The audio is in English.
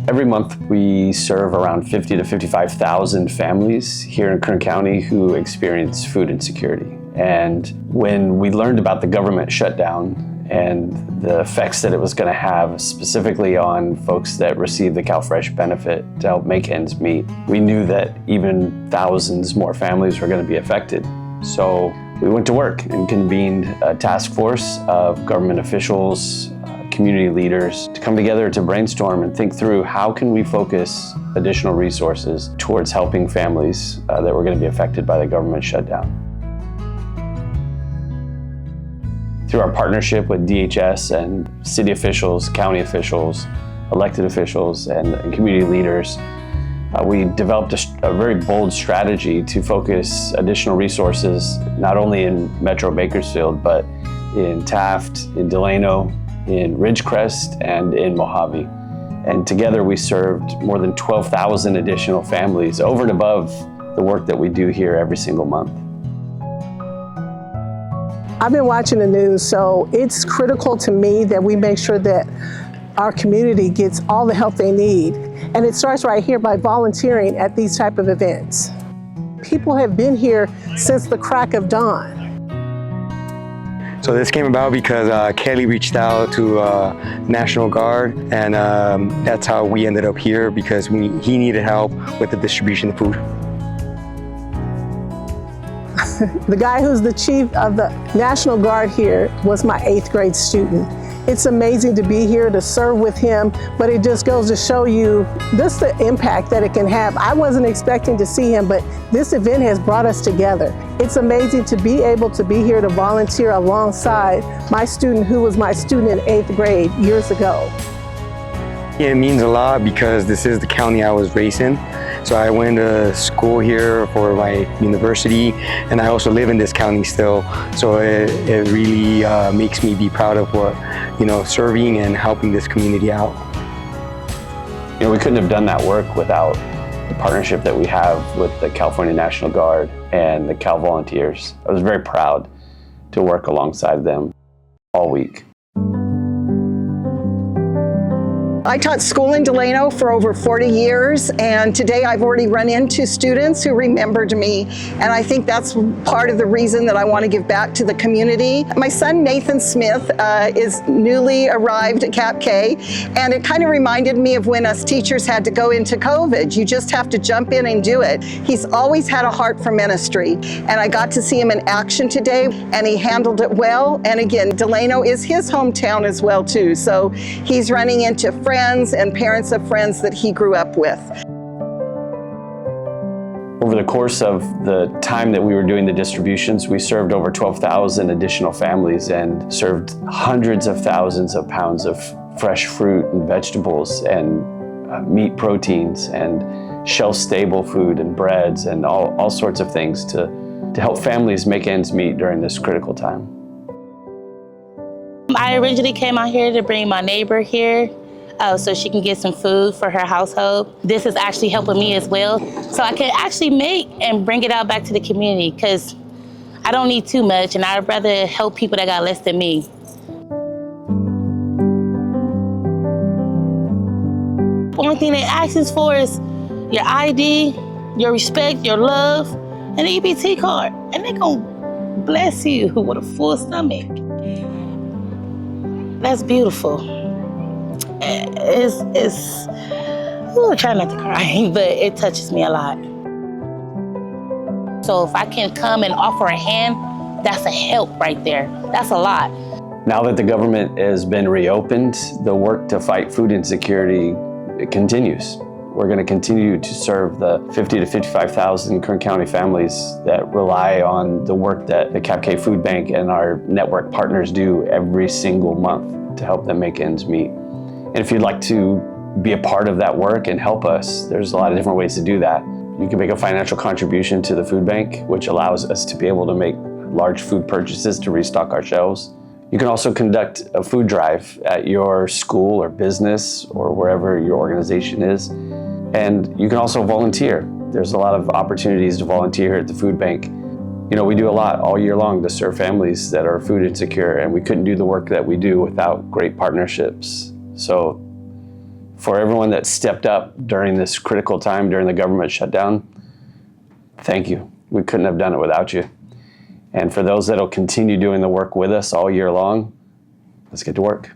Every month we serve around 50 to 55,000 families here in Kern County who experience food insecurity. And when we learned about the government shutdown and the effects that it was going to have specifically on folks that receive the CalFresh benefit to help make ends meet, we knew that even thousands more families were going to be affected. So we went to work and convened a task force of government officials, community leaders to come together to brainstorm and think through how can we focus additional resources towards helping families that were going to be affected by the government shutdown. Through our partnership with DHS and city officials, county officials, elected officials, and community leaders, we developed a very bold strategy to focus additional resources not only in Metro Bakersfield, but in Taft, in Delano, in Ridgecrest, and in Mojave. And together we served more than 12,000 additional families over and above the work that we do here every single month. I've been watching the news, so it's critical to me that we make sure that our community gets all the help they need. And it starts right here by volunteering at these type of events. People have been here since the crack of dawn. So this came about because Kelly reached out to National Guard, and that's how we ended up here, because he needed help with the distribution of food. The guy who's the chief of the National Guard here was my 8th grade student. It's amazing to be here to serve with him, but it just goes to show you just the impact that it can have. I wasn't expecting to see him, but this event has brought us together. It's amazing to be able to be here to volunteer alongside my student who was my student in 8th grade years ago. It means a lot because this is the county I was raised in. So I went to school here for my university, and I also live in this county still. So it really makes me be proud of what, serving and helping this community out. We couldn't have done that work without the partnership that we have with the California National Guard and the Cal Volunteers. I was very proud to work alongside them all week. I taught school in Delano for over 40 years, and today I've already run into students who remembered me, and I think that's part of the reason that I want to give back to the community. My son Nathan Smith is newly arrived at CAPK, and it kind of reminded me of when us teachers had to go into COVID. You just have to jump in and do it. He's always had a heart for ministry, and I got to see him in action today, and he handled it well. And again, Delano is his hometown as well too, so he's running into friends and parents of friends that he grew up with. Over the course of the time that we were doing the distributions, we served over 12,000 additional families and served hundreds of thousands of pounds of fresh fruit and vegetables and meat proteins and shelf-stable food and breads and all sorts of things to help families make ends meet during this critical time. I originally came out here to bring my neighbor here so she can get some food for her household. This is actually helping me as well, so I can actually make and bring it out back to the community, because I don't need too much, and I'd rather help people that got less than me. The only thing they ask for is your ID, your respect, your love, and an EBT card, and they're gonna bless you with a full stomach. That's beautiful. I try not to cry, but it touches me a lot. So if I can come and offer a hand, that's a help right there. That's a lot. Now that the government has been reopened, the work to fight food insecurity, it continues. We're going to continue to serve the 50 to 55,000 Kern County families that rely on the work that the CAPK Food Bank and our network partners do every single month to help them make ends meet. And if you'd like to be a part of that work and help us, there's a lot of different ways to do that. You can make a financial contribution to the food bank, which allows us to be able to make large food purchases to restock our shelves. You can also conduct a food drive at your school or business or wherever your organization is. And you can also volunteer. There's a lot of opportunities to volunteer at the food bank. We do a lot all year long to serve families that are food insecure, and we couldn't do the work that we do without great partnerships. So For everyone that stepped up during this critical time during the government shutdown, thank you. We couldn't have done it without you. And for those that will continue doing the work with us all year long, let's get to work.